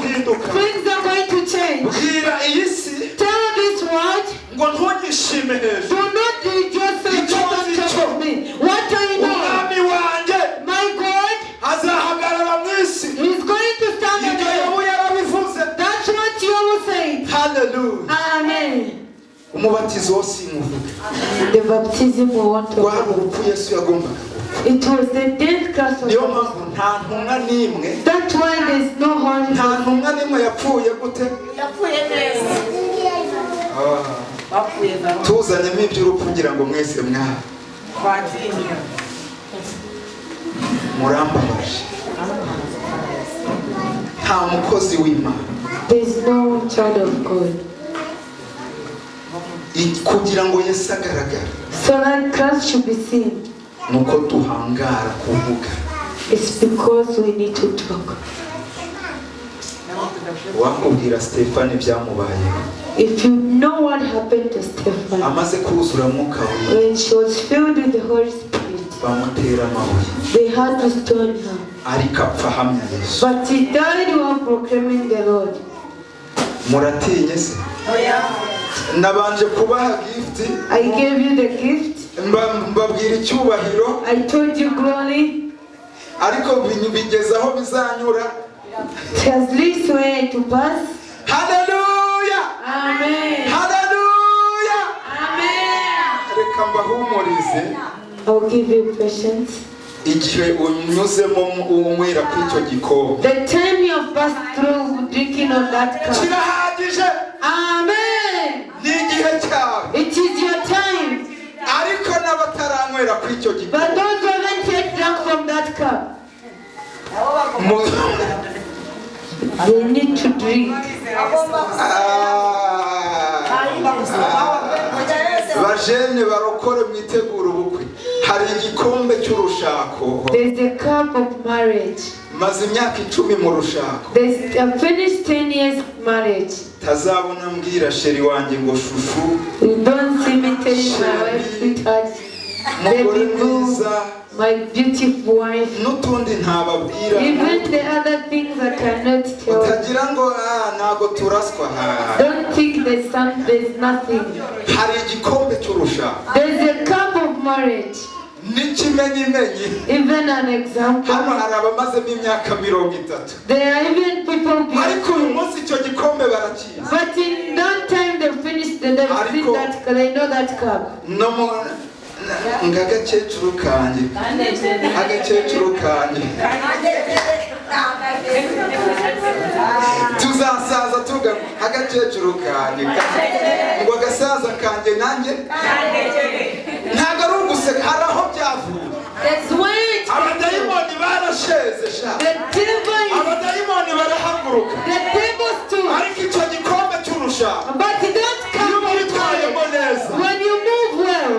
guhinduka. Things are going to change. Bwira iyi si Tell this world, ngo ntugishime hejuru. do not rejoice on top of me. What I know, Umwami wanjye my God azahagarara mu isi. is going to stand Ibyo again. Yobu yarabivuze. That's what you will say. Hallelujah. Amen. Umubatizo wose muvuga. The baptism we want to Rwari have. urupfu Yesu yagombaga. It was the death cross of Niyo God. mpamvu nta ntumwa n'imwe. That's why there's no holy. Nta ntumwa n'imwe yapfuye gute? Yapfuye neza. Bapfuye neza. Tuzanyemo iby'urupfu ngira ngo mwese mwaha. Batinya. Murambabaje. Nta mukozi w'Imana. There's no child of God. Kugira ngo Yesu agaragare. So that Christ should be seen. Nuko tuhangara kuvuga. It's because we need to talk. Wakubwira Stefani byamubayeho. If you know what happened to Stephen Amaze kuzura mwuka we. when she was filled with the Holy Spirit, Bamutera amabuye. they had to stone her. Ariko apfa ahamya Yesu. But he died while proclaiming the Lord. Muratinye se? Nabanje kubaha gift. I gave you the gift. Mbabwira icyubahiro. I told you glory. Ariko bigeze aho bizanyura. It has least way to pass. Hallelujah. Amen. Hallelujah. Amen. Reka mbahumurize. I'll give you patience. Igihe unyuzemo unywera kw'icyo gikombe. The time you have passed through drinking of that cup. Kirahagije. Amen. Ni igihe cyawe. It is your time. Ariko n'abataranywera kw'icyo gikombe. But those who haven't yet drunk from that cup, they need to drink. Bajene barokore mwitegura ubukwe. Hari igikombe cy'urushako. There's a cup of marriage. Maze imyaka 10 mu rushako. There's a finished 10 years marriage. Tazabona mbwira sheri wanjye ngo shushu. You don't see me telling my wife, sweetheart, baby boo, my beautiful wife. N'utundi ntababwira. Even the other things I cannot tell. Utagira ngo ntago turaswa. Don't think there's nothing. Hari igikombe cy'urushako. There's a cup of marriage. N'ikimenyimenyi. Even an example. Hano hari abamazemo imyaka 30. There are even people Ariko uyu being munsi icyo gikombe barakizi. but in that time they finished they've seen that they know that cup. No mu ngagakecuru kanje. Agakecuru kanje. Tuzasaza tuga agakecuru kanje. Ngo agasaza kanje nanjye. Ntago ari uguseka hari aho byavuye. That's why Abadayimoni barasheze sha. Abadayimoni barahaguruka. the tables too. Ariko icyo gikombe cy'urushako. But you don't come with marriage. When you move well.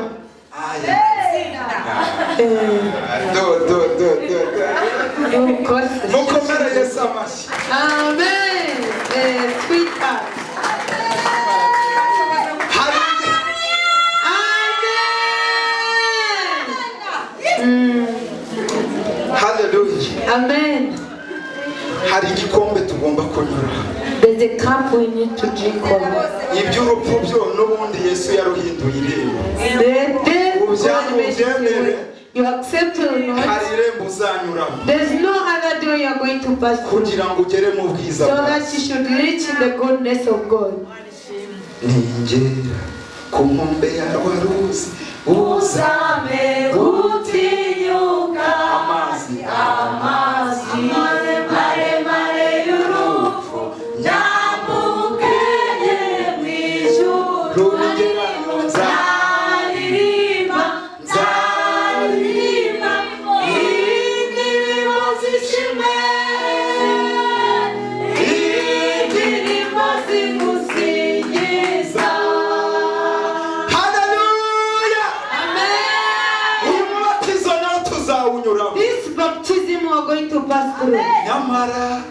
Mukomere Yesu amashyi. Amen. Sweetheart. Hallelujah. Amen. Hari igikombe tugomba kunyura. There's a cup we need to drink of. Iby'urupfu byo n'ubundi Yesu yaruhinduye irembo. You accept it or not. Hari irembo uzanyuramo. There's no other door you are going to pass through. Kugira ngo ugere mu bwiza So bwawe. that you should reach in the goodness of God. Ningera ku nkombe ya Rwaruzi uzame gutinyuka amazi maremare y'urupfu nyambukenye mw'ijuru nzaririmba indirimbo zishimwe indirimbo zigusingiza. This baptism we are going to pass through. Nyamara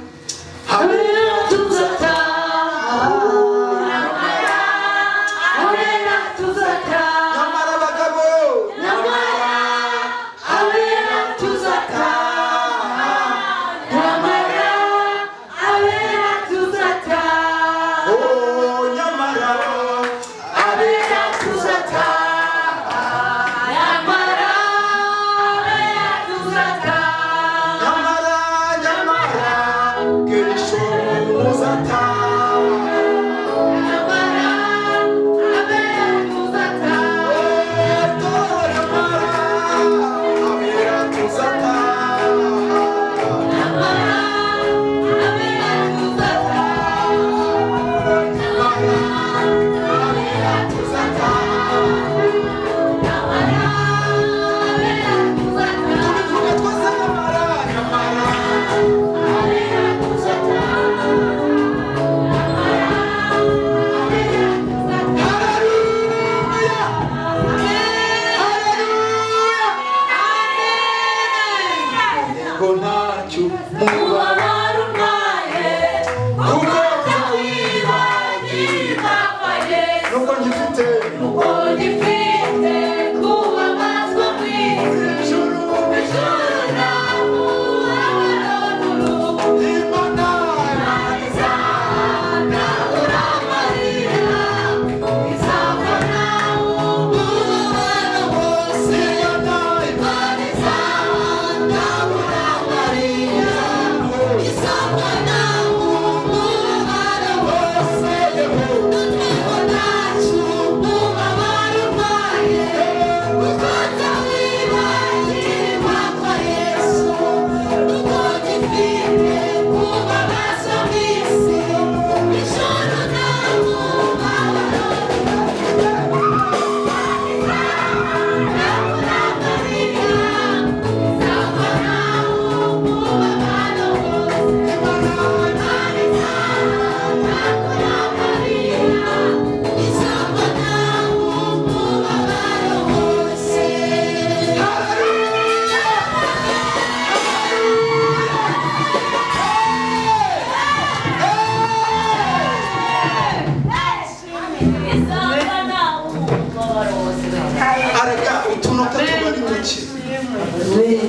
duke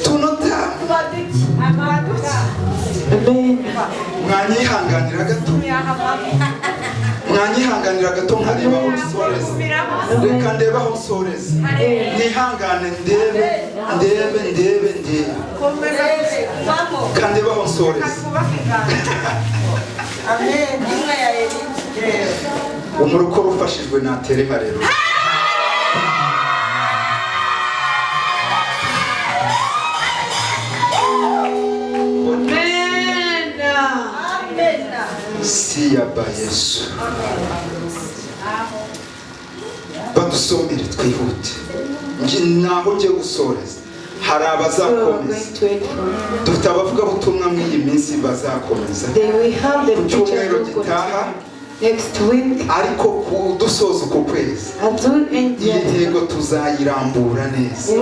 tunota mwanyihanganira gato nkareba aho nsoreza reka ndeba aho nsoreza nihangane ndebe kandeba aho nsoreza umurokore ufashijwe natere haleluya. Siya ba Yesu. Badusomere twihute. Naho ngiye gusoreza. Hari abazakomeza. Dufite abavuga butumwa mw'iyi minsi bazakomeza. Cyumweru gitaha. Next week, ariko kudusoza uko kwezi intego tuzayirambura neza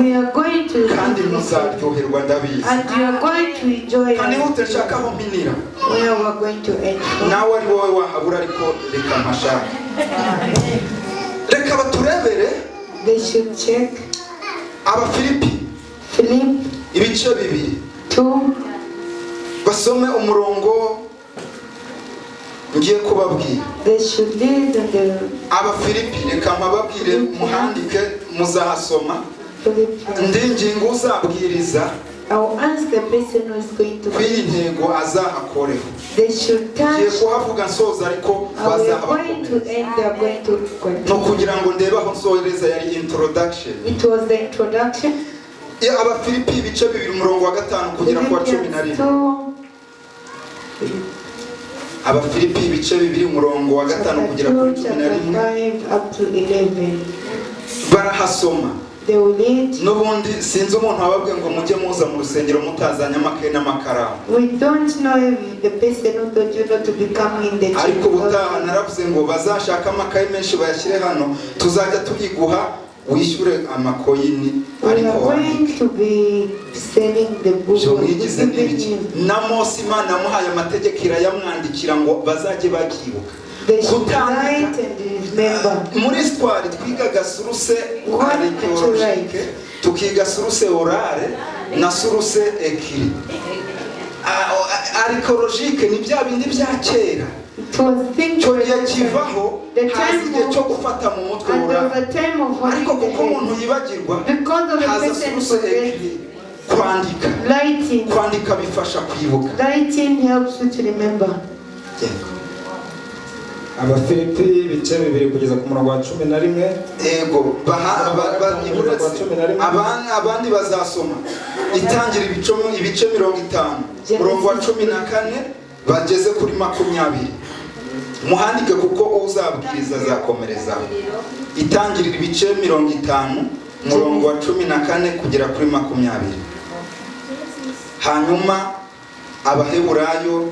kandi muzaryoherwa ndabizi kandi utashaka aho mpinira nawe ari wowe wahabura ariko reka mpashaka reka baturebere Abafilipi ibice 2 basome umurongo ngiye kubabwira Abafilipi reka mpababwire muhandike muzahasoma ndingingo uzabwiriza kw'iyi ntego azahakoreho ngiye kuhavuga nsoza ariko bazahabakomeza no kugira ngo ndebe aho nsohereza yari introduction. Abafilipi ibice 2 umurongo wa 5 kugera ku wa 11. Abafilipi ibice 2 umurongo wa 5 kugera kuri 11 barahasoma n'ubundi sinzi umuntu wababwiye ngo mujye muza mu rusengero mutazanye amakaye n'amakaramu ariko ubutaha naravuze ngo bazashaka amakaye menshi bayashyire hano tuzajya tubiguha wishyure amakoyini ariko mwigize n'ibiki na Mose Imana yamuhaye amategeko irayamwandikira ngo bazajye bagibuka muri histoire twigaga suruse archéologique tukiga suruse orale na suruse écrit. Archéologique ni bya bindi bya kera cyo kivaho haza igihe cyo gufata mu mutwe orale ariko kuko umuntu yibagirwa haza suruse écrit kwandika bifasha kwibuka. Abafilipi ibice 2 kugeza ku murongo wa 11. Ego abandi bazasoma itangira ibice 50 murongo wa 14 bageze kuri 20 muhandike kuko uzabwiriza azakomereza itangirira ibice 50 murongo wa 14 kugera kuri 20 hanyuma Abaheburayo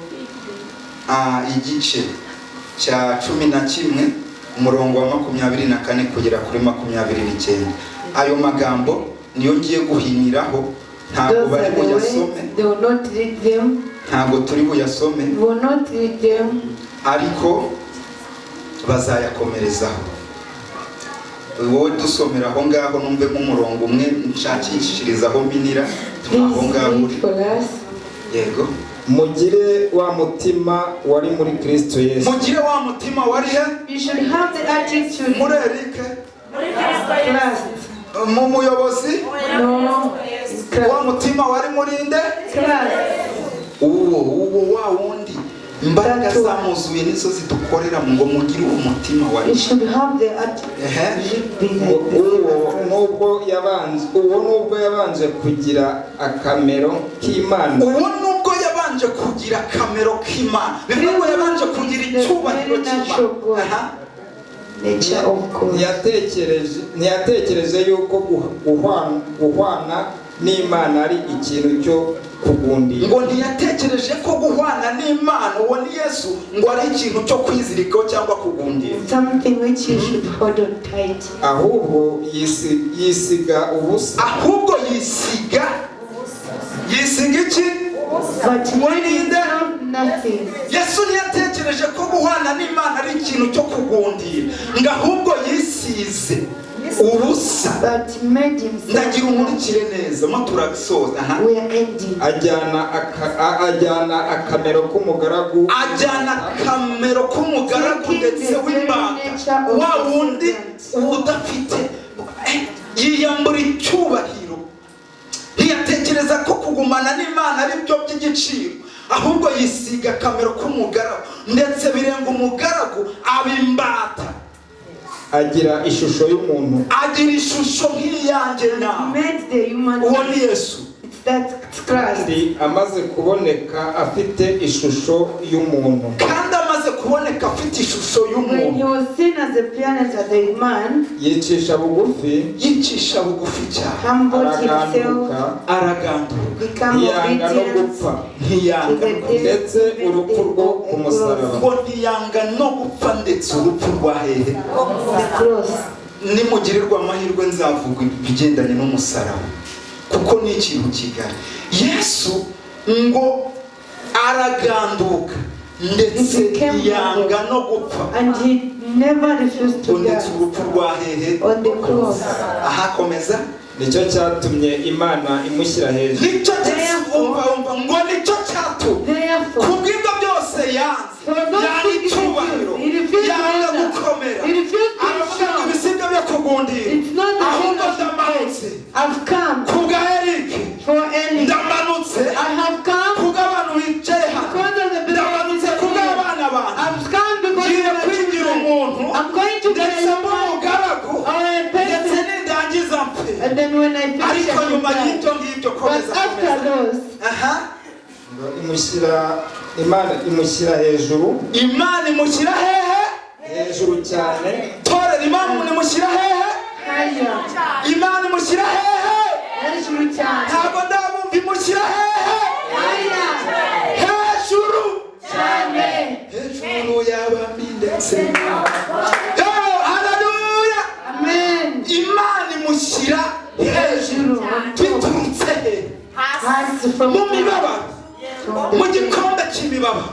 igice cya 11 umurongo wa 24 kugera kuri 29. Ayo magambo niyo ngiye guhiniraho ntabwo bari buyasome ntabwo turi buyasome ariko bazayakomerezaho. Wowe dusomera aho ngaho numve mu murongo umwe nshakishirizaho minira aho ngaho yego. Mugire wa mutima wari muri Kristo Yesu. Mugire wa mutima wari he? You should have the attitude. Muri Erike. Muri Kristo Yesu. Mu muyobozi? No. Wa mutima wari muri nde? Uwo wa wundi imbaraga zamuzuye nizo zidukorera ngo mugire umutima wari. You should have the attitude. Nubwo yabanje kugira akamero k'Imana. Yabanje kugira kamero k'Imana bivuga yabanje kugira icyubahiro cy'Imana. Ntiyatekereje yuko guhwana n'Imana ari ikintu cyo kugundira. Ngo ntiyatekereje ko guhwana n'Imana uwo ni Yesu ngo ari ikintu cyo kwizirikaho cyangwa kugundira. Something which you should hold on tight. Ahubwo yisiga ubusa. Ahubwo yisiga iki? But nothing. Yesu ntiyatekereje ko guhwana n'Imana ari ikintu cyo kugundira ngo ahubwo yisize ubusa. but made himself. Ndagira umurikire neza maturagisoza. We are ending. ajyana akamero k'umugaragu, ajyana akamero k'umugaragu ndetse w'imbata, wa wundi udafite, yiyambura icyubahiro. Ntiyatekereza ko kugumana n'Imana ari byo by'igiciro, ahubwo yisiga akamero k'umugaragu ndetse birenga umugaragu abimbata. agira ishusho y'umuntu, agira ishusho nk'iyanjye nawe. Uwo ni Yesu. kandi amaze kuboneka afite ishusho y'umuntu. kandi amaze kuboneka afite ishusho When he y'umuntu, was seen as a appearance as a man, yicisha bugufi, yicisha bugufi cyane, humbled himself, araganduka, araganduka, become ntiyanga no obedient gupfa, ntiyanga ndetse urupfu rwo ku musaraba. ngo ntiyanga no gupfa ndetse urupfu rwa hehe. the cross. Nimugirirwa amahirwe nzavuga ibigendanye n'umusaraba kuko ni ikintu kigari. Yesu ngo araganduka ndetse yanga no gupfa, And he never refused to ndetse die urupfu rwa hehe. on the cross. Ahakomeza nicyo cyatumye Imana imushyira hejuru. nicyo umva ngo nicyo cyatumye Therefore, kubw'ibyo byose yanze, yanga icyubahiro, yanga gukomera, aravuga ibisibyo byo kugundira, it's not the ahubwo thing of ndamanutse I've come kubwa Eric, for Eli. ndamanutse I have come kubwa abantu bicaye hano, because of the ndamanutse kubwa abana bantu, I've come because ngiye of the kwigira children. umuntu I'm going to be ndetse a m'umugaragu or a ndetse person. nindangiza mpe. And then when I finish, Ariko I will nyuma die. y'ibyo ngibyo But komeza after komeza. those, Imana imushyira hejuru, Imana imushyira hehe? hejuru cyane. Torero Imana imushyira hehe? higher, Imana imushyira hehe? hejuru cyane, Ntabwo ndabumva imushyira hehe? higher, Hejuru. cyane. Hejuru y'abami ndetse haleluya. Amen. Imana imushyira hejuru. Biturutse he? Hasi from Mu mibabaro, mu the gikombe cy'imibabaro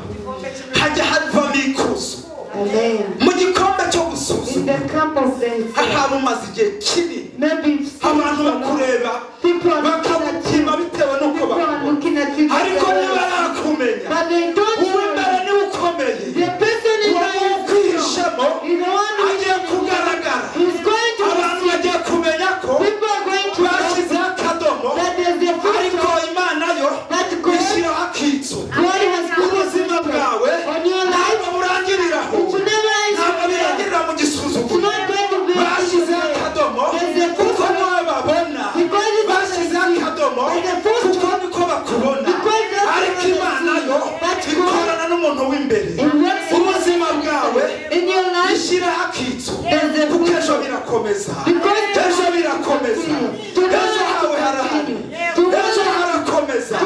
hajya havamo ikuzo. Amen. Mu gikombe cyo In gusuzuma the camp of the haba umaze igihe kinini maybe abantu bakureba people are bakagupima bitewe n'uko bakubona, looking at you, ariko niba yarakumenya but they don't uw'imbere know niwe ukomeye, the person in uwo ukwihishemo is the one who agiye kugaragara. is going to Abantu bagiye kumenya ko people are going to know bashyizeho akadomo, that there's a ariko future Imana yo that God ishyiraho akitso. God has put Ubuzima bwawe on your life. ntabwo burangirira aho, It will never end ntabwo there. birangirira mu It's gisuzuguro. not going to be Bashyizeho akadomo There's a kuko future. niwe babona, Because it's bashyizeho akadomo There's a future. kuko niko bakubona, Because that's ariko what Imana I yo see. That's God. ikorana n'umuntu w'imbere. In what Ubuzima bwawe in your life ishyiraho akitso there's a kuko ejo future. birakomeza, Because ejo birakomeza, ejo hawe harahari, ejo harakomeza,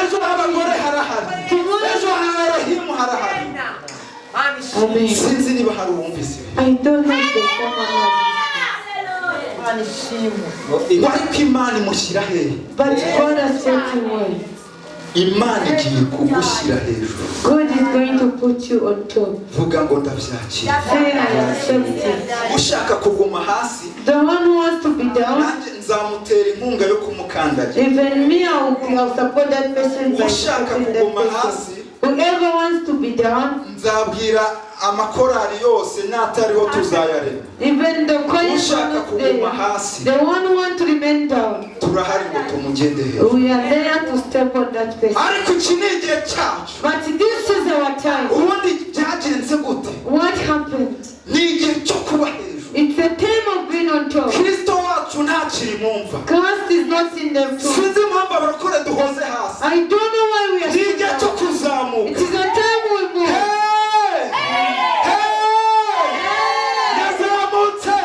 ejo abagore harahari, ejo harahimu harahari. Amen. Sinzi niba hari uwumvise ibi. I don't know if there's someone Ariko Imana imushyira hehe? but God has set you well. Imana igiye kugushyira hejuru. God is going to put you on top. Vuga ngo ndabyakira. Say I accept it. Ushaka kuguma hasi, The one who wants to be down, nanjye nzamutera inkunga yo kumukandagira. even me, I'll support that person by Ushaka supporting that kuguma person. hasi, Whoever wants to be down, nzabwira amakorari yose n'atariho tuzayarema. even the choirs Ushaka who stay, kuguma hasi, the one who wants to remain down, turahari ngo tumugende hejuru. we are there to step on that person. Ariko iki ni igihe cyacu. But this is our time. Ubundi byagenze gute? What happened? Ni igihe cyo kuba hejuru. It's a time of being on top. Kristo wacu ntakiri mu mva. Christ is not in the tomb. Sinzi impamvu abarokore duhoze hasi. I don't know why we are Ni still igihe cyo down. kuzamuka. It is a time we move. Hey! Hey! Yazamutse.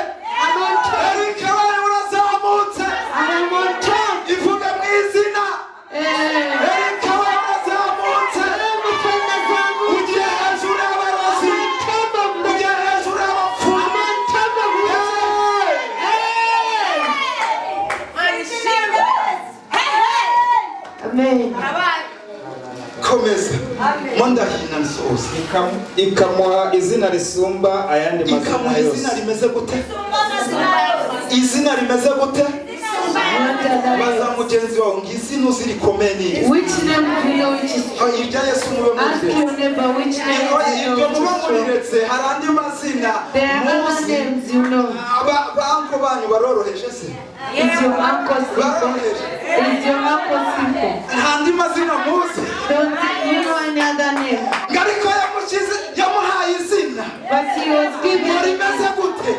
I'm on top. Erika wawe urazamutse. I'm on top. Ivuga mu izina. Erika wawe urazamutse. Ugiye hejuru y'abarozi. Ugiye hejuru y'abapfumu. Amen. Komeza. Mondahina nsoza. ikamuha izina risumba ayandi mazina Ikamuha yose. izina rimeze gute? izina rimeze gute? What other baza names? mugenzi wawe ngo izina uzirikomeye ni iri. Which name do you know which is true? Irya Yesu mube Ask muriretse. your neighbor which name do you Ibyo know mube which is true. muriretse hari andi mazina There are other muzi. names you know. Abanko banyu baroroheje se? Is your uncle simple? Is your uncle simple? Nta andi mazina muzi. Don't you know any other name? ngo ariko yamuhaye izina But he was ngo given rimeze gute?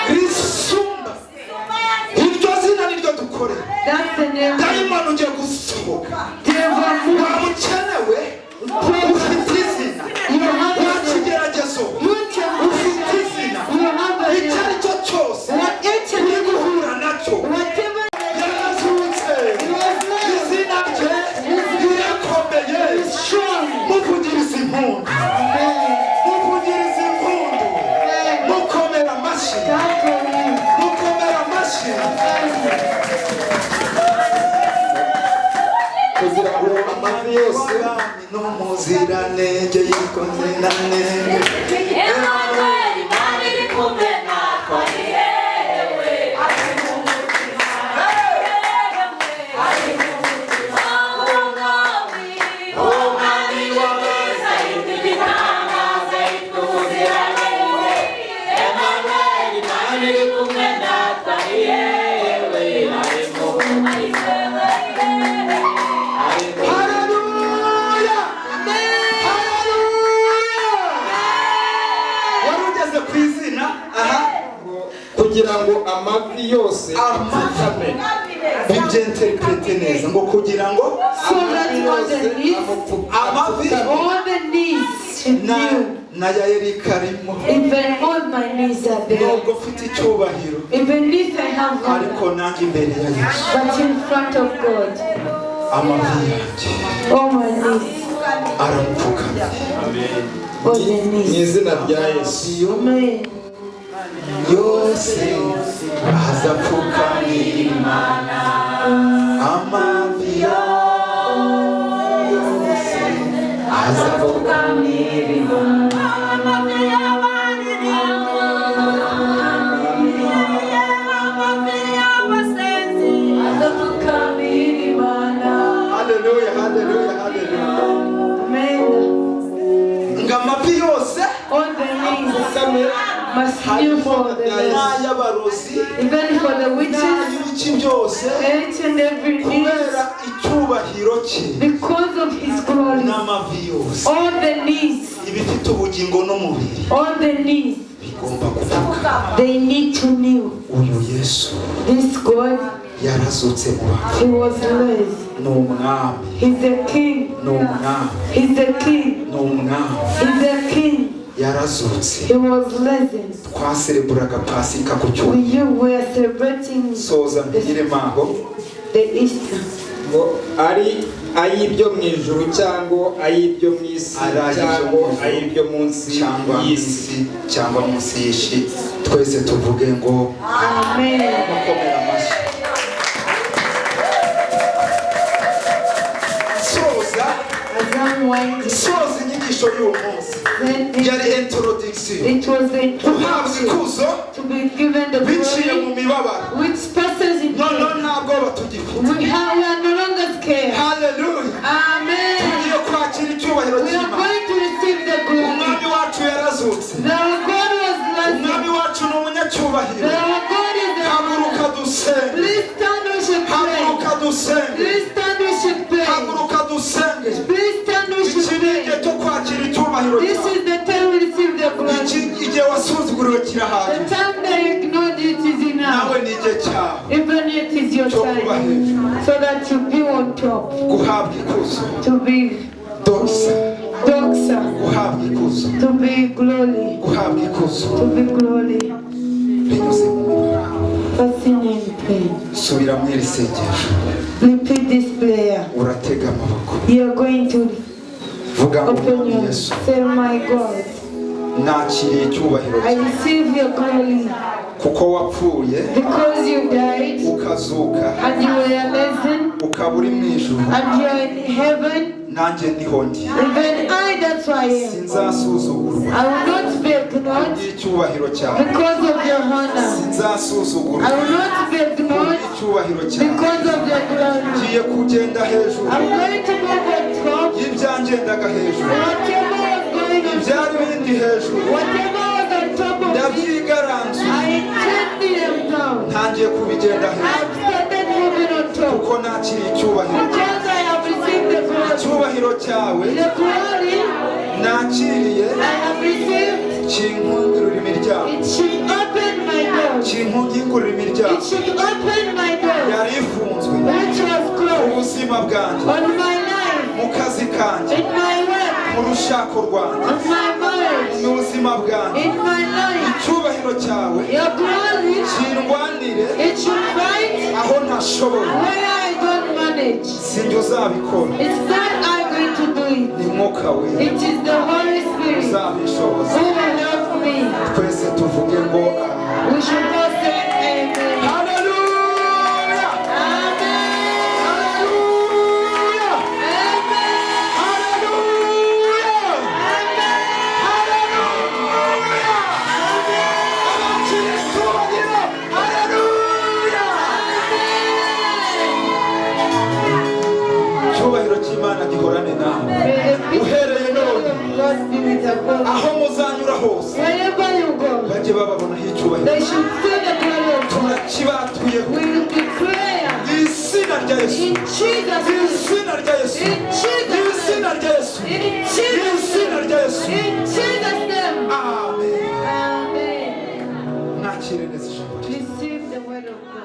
Risumba. Iryo zina niryo dukorera. that's the name. Dayimoni ugiye gusohoka. Devil move. Waba ukenewe ufite izina. You have Nta a name. kigeragezo You can ufite izina. You have a Icyo name. ari cyo cyose Whatever uri guhura nacyo whatever yarazutse. Izina rye rirakomeye. is strong. Muvugirize impundu. Muvugirize impundu. Mukomera amashyi. Mukomera amashyi. kugira ngo amavi yose Wabami n'umuziranenge yikoze na nenge. Emmanuel, Imana iri kumwe natwe, ari yewe. Ari mu mutima. Ari mu mutima. Umwami w'abeza, yitwa igitangaza, yitwa umuziranenge. Emmanuel, Imana iri kumwe natwe, ari yewe. Ari mu mutima. Haleluya! Haleluya! Wari ugeze ku izina? Aha. kugira ngo amavi yose Amapfame. Bibyinterprete neza ngo kugira ngo So that all the knees, amavi all the knees should na kneel. na ya Erika arimo. Even all my knees are there. Nubwo mfite icyubahiro Even if I have ariko honor, nanjye imbere ya Yesu. but in front of God, Amavi yanjye all my knees, aramupfukamye. all the mu knees. izina rya Yesu Amen. Yose azapfukamira Imana. Amavi yose azapfukamira Imana. Haleluya, haleluya, haleluya. Amen. Ngo amavi yose All the knees must kneel for the Lord. n'ay'abarozi Even for the witches, n'ay'ibiki byose each and every knee, kubera icyubahiro cye because of his glory. n'amavi yose All the knees, ibifite ubugingo n'umubiri all the knees, bigomba gupfuka. they need to kneel. Uyu Yesu This God, yarazutse mu bantu. he was raised. Ni umwami, He's a king. ni umwami, He's a king. ni umwami. He's a king. Yarazutse. He was risen. Twasereburaga Pasika ku cyumweru. We were celebrating Soza mbigire maho. the Easter. ngo ari ay'ibyo mu ijuru cyangwa ay'ibyo mu isi cyangwa ay'ibyo munsi cyangwa y'isi munsi cyangwa munsi y'ishi twese tuvuge ngo Amen. mukomera amashyi. Soza inyigisho y'uwo munsi yari introduction. It was the Guhabwa introduction ikuzo to be given the biciye glory mu mibabaro. which passes in None pain. nta bwoba tugifite. We are no longer scared. Haleluya. Amen. Tugiye kwakira icyubahiro We are cy'Imana. going to receive the glory. Umwami wacu yarazutse. Our God was Umwami blessed. wacu ni umunyacyubahiro. Our God is the Haguruka dusenge. Please stand, we should pray. Haguruka dusenge. Please stand, we should pray. Haguruka dusenge. Please stand, we should Iki ni igihe pray. cyo kwakira icyubahiro This cyawe. is the time we receive the glory. Iki igihe wasuzuguriwe The kirahagije. time that you ignored it is enough. Nawe ni igihe cyawe Even it is your cyo kuba time. hejuru. So that you be on top. Guhabwa ikuzo. To be Doxa. doxa. Guhabwa ikuzo. To be glory. Guhabwa ikuzo. To be glory. Binyuze mu mibabaro. Passing in pain. Subira mu iri sengesho. Repeat this prayer. Uratega amaboko. You are going to Vuga ngo open Mwami your Yesu. say, my God, Nakiriye icyubahiro I cyawe. receive your glory Kuko wapfuye because you died ukazuka and you were risen ukaba uri mu ijuru and you are in heaven, nanjye ndiho ndi even I, that's why I am. sinzasuzugurwa I will not be ignored icyubahiro cyawe because of your honor. sinzasuzugurwa I will not be ignored icyubahiro cyawe because of your glory. ngiye kugenda hejuru I'm going to move on top. y'ibyangendaga hejuru Whatever was going on ibyari top, bindi hejuru whatever was on top of me, ndabyigaranzuye I turned them down. ntangiye kubigenda hejuru I've started moving on top kuko nakiriye icyubahiro because I have received the glory. icyubahiro cyawe The glory nakiriye I have received, kinkundurira imiryango it should open my doors. kinkungingurira imiryango It should open my doors, yari ifunzwe which was closed ubuzima bwanjye on my life, mu kazi kanjye in my work, mu rushako rwanjye on my marriage, mu buzima bwanjye in my life. icyubahiro cyawe Your glory, kindwanire it should fight aho ntashoboye where I don't manage. sinjye uzabikora It's not I'm going to do it. ni mwuka we It is the Holy Spirit uzabishoboza who will help me. twese tuvuge ngo We should all say amen. haleluya Amen. haleluya Amen. haleluya haleluya abakiriye icyubahiro haleluya icyubahiro cy'imana gihorane nawe May the peace uhereye none of God be with upon you. aho muzanyura hose Wherever you go, bajye bababonaho icyubahiro they should see the glory of God. turakibatuyeho We will declare izina rya yesu in Jesus' name. izina rya yesu In Jesus' izina name. rya yesu In Jesus' izina name. rya yesu In Jesus' name. amen Amen. nakire neza ijambo rye Receive the word of God.